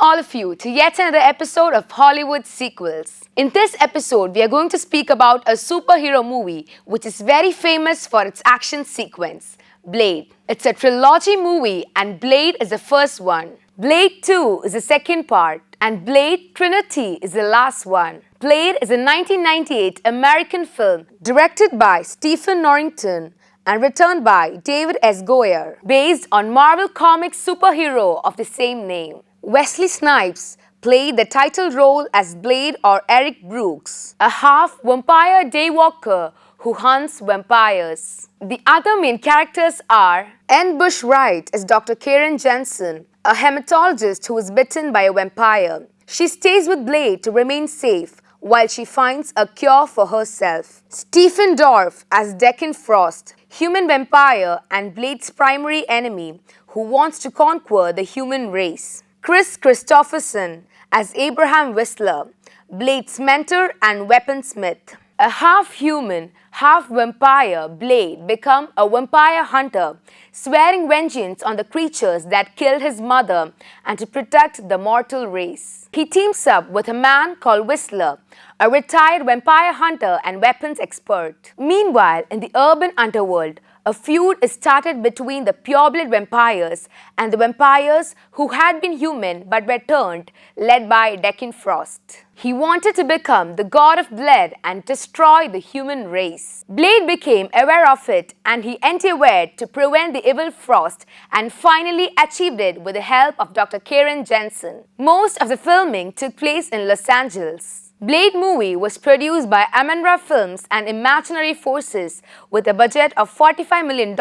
all of you to yet another episode of Hollywood Sequels. In this episode, we are going to speak about a superhero movie which is very famous for its action sequence, Blade. It's a trilogy movie and Blade is the first one. Blade 2 is the second part and Blade Trinity is the last one. Blade is a 1998 American film directed by Stephen Norrington and written by David S. Goyer, based on Marvel Comics superhero of the same name. Wesley Snipes played the title role as Blade, or Eric Brooks, a half-vampire daywalker who hunts vampires. The other main characters are Anne Bush Wright as Dr. Karen Jensen, a hematologist who is bitten by a vampire. She stays with Blade to remain safe while she finds a cure for herself. Stephen Dorff as Deacon Frost, human vampire and Blade's primary enemy who wants to conquer the human race. Chris Christopherson as Abraham Whistler, Blade's mentor and weaponsmith. A half-human, half-vampire, Blade becomes a vampire hunter, swearing vengeance on the creatures that killed his mother and to protect the mortal race. He teams up with a man called Whistler, a retired vampire hunter and weapons expert. Meanwhile, in the urban underworld, a feud is started between the pureblood vampires and the vampires who had been human but were turned, led by Deacon Frost. He wanted to become the god of blood and destroy the human race. Blade became aware of it and he endeavored to prevent the evil Frost and finally achieved it with the help of Dr. Karen Jensen. Most of the filming took place in Los Angeles. Blade movie was produced by Amandra Films and Imaginary Forces with a budget of $45 million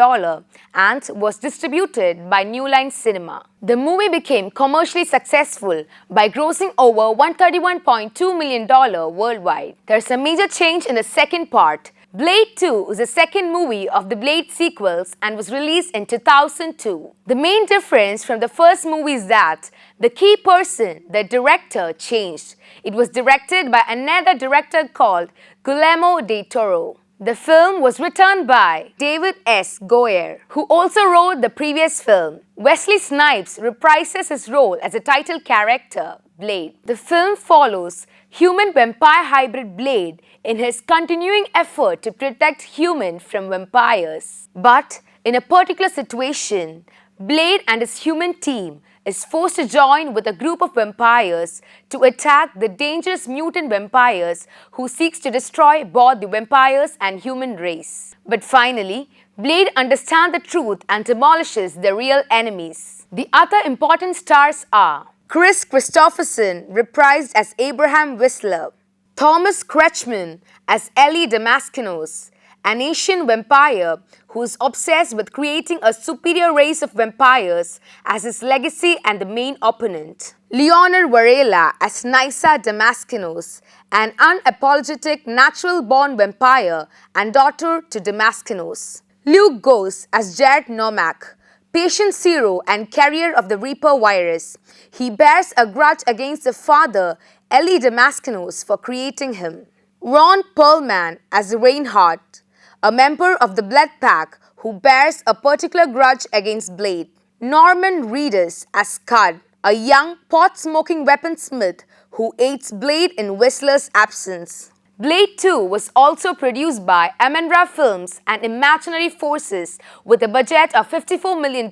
and was distributed by New Line Cinema. The movie became commercially successful by grossing over $131.2 million worldwide. There's a major change in the second part. Blade 2 is the second movie of the Blade sequels and was released in 2002. The main difference from the first movie is that the key person, the director, changed. It was directed by another director called Guillermo del Toro. The film was written by David S. Goyer, who also wrote the previous film. Wesley Snipes reprises his role as the title character, Blade. The film follows human-vampire hybrid Blade in his continuing effort to protect humans from vampires. But in a particular situation, Blade and his human team is forced to join with a group of vampires to attack the dangerous mutant vampires who seeks to destroy both the vampires and human race. But finally, Blade understands the truth and demolishes the real enemies. The other important stars are Chris Christopherson, reprised as Abraham Whistler, Thomas Kretschmann as Ellie Damascus, an Asian vampire who is obsessed with creating a superior race of vampires as his legacy and the main opponent. Leonor Varela as Nyssa Damascus, an unapologetic natural-born vampire and daughter to Damascus. Luke Goss as Jared Nomak, patient zero and carrier of the Reaper virus. He bears a grudge against the father, Ellie Damascus, for creating him. Ron Perlman as Reinhardt, a member of the Blood Pack who bears a particular grudge against Blade. Norman Reedus as Scud, a young pot-smoking weaponsmith who aids Blade in Whistler's absence. Blade 2 was also produced by Amandra Films and Imaginary Forces with a budget of $54 million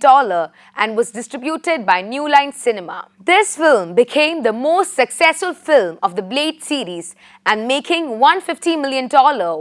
and was distributed by New Line Cinema. This film became the most successful film of the Blade series and making $150 million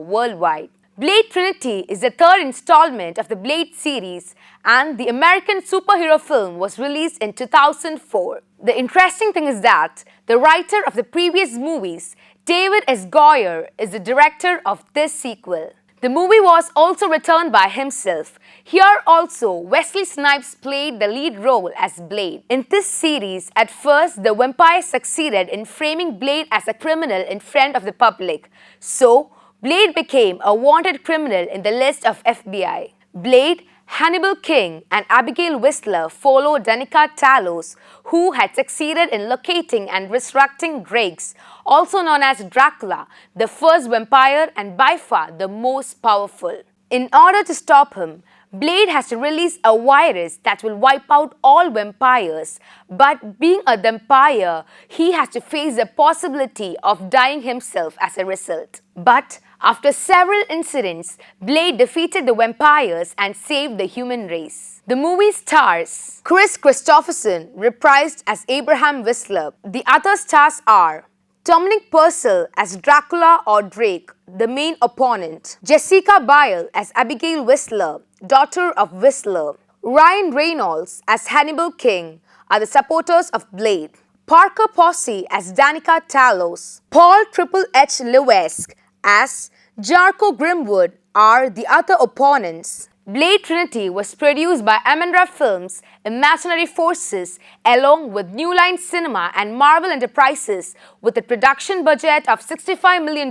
worldwide. Blade Trinity is the third installment of the Blade series and the American superhero film was released in 2004. The interesting thing is that the writer of the previous movies, David S. Goyer, is the director of this sequel. The movie was also written by himself. Here also, Wesley Snipes played the lead role as Blade. In this series, at first, the vampire succeeded in framing Blade as a criminal in front of the public. So, Blade became a wanted criminal in the list of FBI. Blade, Hannibal King and Abigail Whistler followed Danica Talos, who had succeeded in locating and resurrecting Drakes, also known as Dracula, the first vampire and by far the most powerful. In order to stop him, Blade has to release a virus that will wipe out all vampires, but being a vampire, he has to face the possibility of dying himself as a result. But after several incidents, Blade defeated the vampires and saved the human race. The movie stars Chris Christopherson, reprised as Abraham Whistler. The other stars are Dominic Purcell as Dracula or Drake, the main opponent. Jessica Biel as Abigail Whistler, daughter of Whistler. Ryan Reynolds as Hannibal King are the supporters of Blade. Parker Posey as Danica Talos. Paul Triple H Levesque as Jarko Grimwood are the other opponents. Blade Trinity was produced by Amandra Films, Imaginary Forces, along with New Line Cinema and Marvel Enterprises, with a production budget of $65 million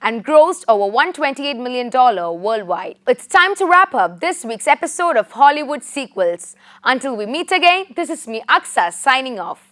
and grossed over $128 million worldwide. It's time to wrap up this week's episode of Hollywood Sequels. Until we meet again, this is me, Aksa, signing off.